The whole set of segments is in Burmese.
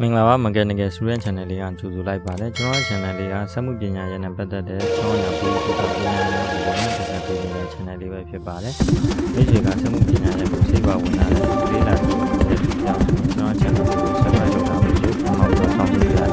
မင်္ဂလာပါ mechanical student channel လေးကကြိုဆိုလိုက်ပါတယ်ကျွန်တော်ရဲ့ channel လေးကစက်မှုပညာရေးနဲ့ပတ်သက်တဲ့ကျောင်းရပူပူတာပညာရေးကိုလည်းတင်ဆက်ပေးနေတဲ့ channel လေးပဲဖြစ်ပါတယ်ဒီချိန်ကစက်မှုပညာရေးကိုစိတ်ပါဝင်လာတဲ့လေးလာပြီးတဲ့ဒီကြောင့်ကျွန်တော် channel ကို subscribe လုပ်ထားပြီးတော့နောက်တော့ဆောင်ပေးရတယ်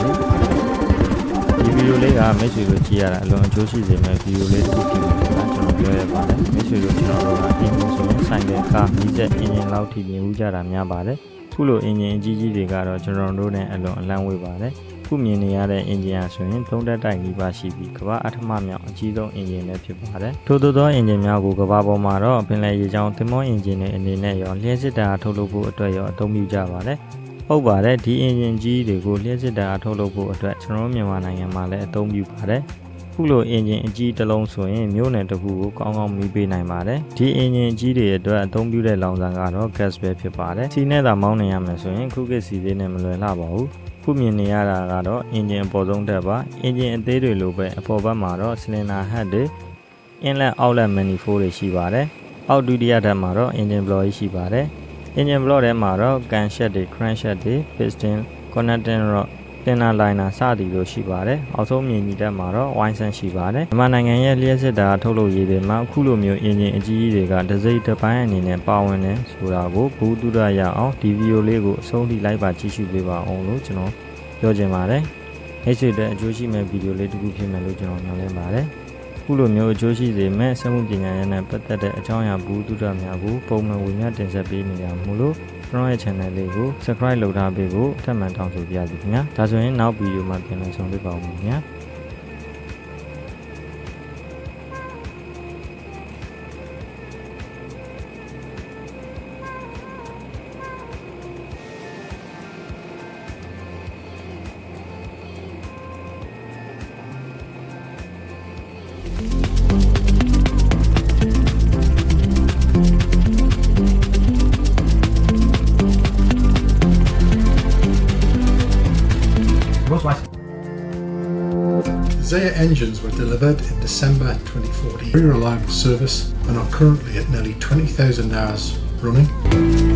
ဒီဗီဒီယိုလေးကမိတ်ဆွေတို့ကြည့်ရတာအလွန်အကျိုးရှိစေမယ့်ဗီဒီယိုလေးတစ်ခုဖြစ်နေတာကျွန်တော်ပြောရပါတယ်မိတ်ဆွေတို့ကျွန်တော်တို့ကအင်ဂျင်ဆိုရင်ဆိုင်ကယ်ကားမီးစက်အင်ဂျင်လောက်ထိမြင်ဦးကြတာများပါတယ်ခုလိုအင်ဂျင်အကြီးကြီးတွေကတော့ကျွန်တော်တို့နဲ့အလွန်အလန့်ဝေးပါတယ်ခုမြင်နေရတဲ့အင်ဂျင်အားဆိုရင်3တက်တိုက်နီးပါးရှိပြီးကမ္ဘာအထမမြောက်အကြီးဆုံးအင်ဂျင်ပဲဖြစ်ပါတယ်ထို့သောအင်ဂျင်များကိုကမ္ဘာပေါ်မှာတော့ပင်လယ်ရေကြောင်းသင်္ဘောအင်ဂျင်တွေအနေနဲ့ရောလျှက်စစ်တာထုတ်လုပ်ဖို့အတွက်ရောအသုံးပြုကြပါတယ်ဟုတ်ပါတယ်ဒီအင်ဂျင်ကြီးတွေကိုလျှက်စစ်တာထုတ်လုပ်ဖို့အတွက်ကျွန်တော်မြန်မာနိုင်ငံမှာလည်းအသုံးပြုပါတယ်ခုလိုအင်ဂျင်အကြီးတစ်လုံးဆိုရင်မြို့နယ်တစ်ခုကိုကောင်းကောင်းမီးပေးနိုင်ပါတယ်ဒီအင်ဂျင်အကြီးတွေအတွက်အသုံးပြုတဲ့လောင်စာကတော့ gas ပဲဖြစ်ပါတယ်စီနဲ့သာမောင်းနေရမယ်ဆိုရင်ခုခေတ်စီသေးနဲ့မလွယ်လှပါဘူးခုမြင်နေရတာကတော့အင်ဂျင်အပေါ်ဆုံးတက်ပါအင်ဂျင်အသေးတွေလိုပဲအပေါ်ဘက်မှာတော့ cylinder head တွေ inlet outlet manifold တွေရှိပါတယ်အောက်ဒုတိယဓာတ်မှာတော့ engine block ရှိပါတယ် engine block ထဲမှာတော့ camshaft တွေ crankshaft တွေ piston connecting rodတင်နာလိုင်းနာစသည်တို့ရှိပါတယ်အောက်ဆုံးမြင်ကြီးတက်မှာတော့ဝိုင်းဆန်ရှိပါတယ်မြန်မာနိုင်ငံရဲ့လျှက်စစ်တာထုတ်လုပ်ရေးတွေမှာအခုလိုမျိုးအင်ဂျင်အကြီးကြီးတွေကတစ်စိတ်တစ်ပိုင်းအနေနဲ့ပါဝင်နေဆိုတာကိုဘူးတူရရအောင်ဒီဗီဒီယိုလေးကိုအဆုံးထိလိုက်ပါကြည့်ရှုပေးပါအောင်လို့ကျွန်တော်ပြောချင်ပါတယ်မိတ်ဆွေတို့အကျိုးရှိမဲ့ဗီဒီယိုလေးတစ်ခုဖြစ်မယ်လို့ကျွန်တော်မျှော်လင့်ပါတယ်ခုလိုမျိုးအကျိုးရှိစေမဲ့စက်မှုပညာရေးနဲ့ပတ်သက်တဲ့အကြောင်းအရာဘူးတူရများကိုပုံမှန်ဝင်ရတင်ဆက်ပေးနေရမှုလို့ကျွန်တော်ရဲ့ channel လေးကို subscribe လုပ်ထားပေးဖို့ထပ်မံတောင်းဆိုပါရစေခင်ဗျာဒါဆိုရင်နောက်ဗီဒီယိုမှာပြန်လည်ဆုံတွေ့ပါဦးမယ်ခင်ဗျာZaya engines were delivered in December 2014. Very reliable service and are currently at nearly 20,000 hours running.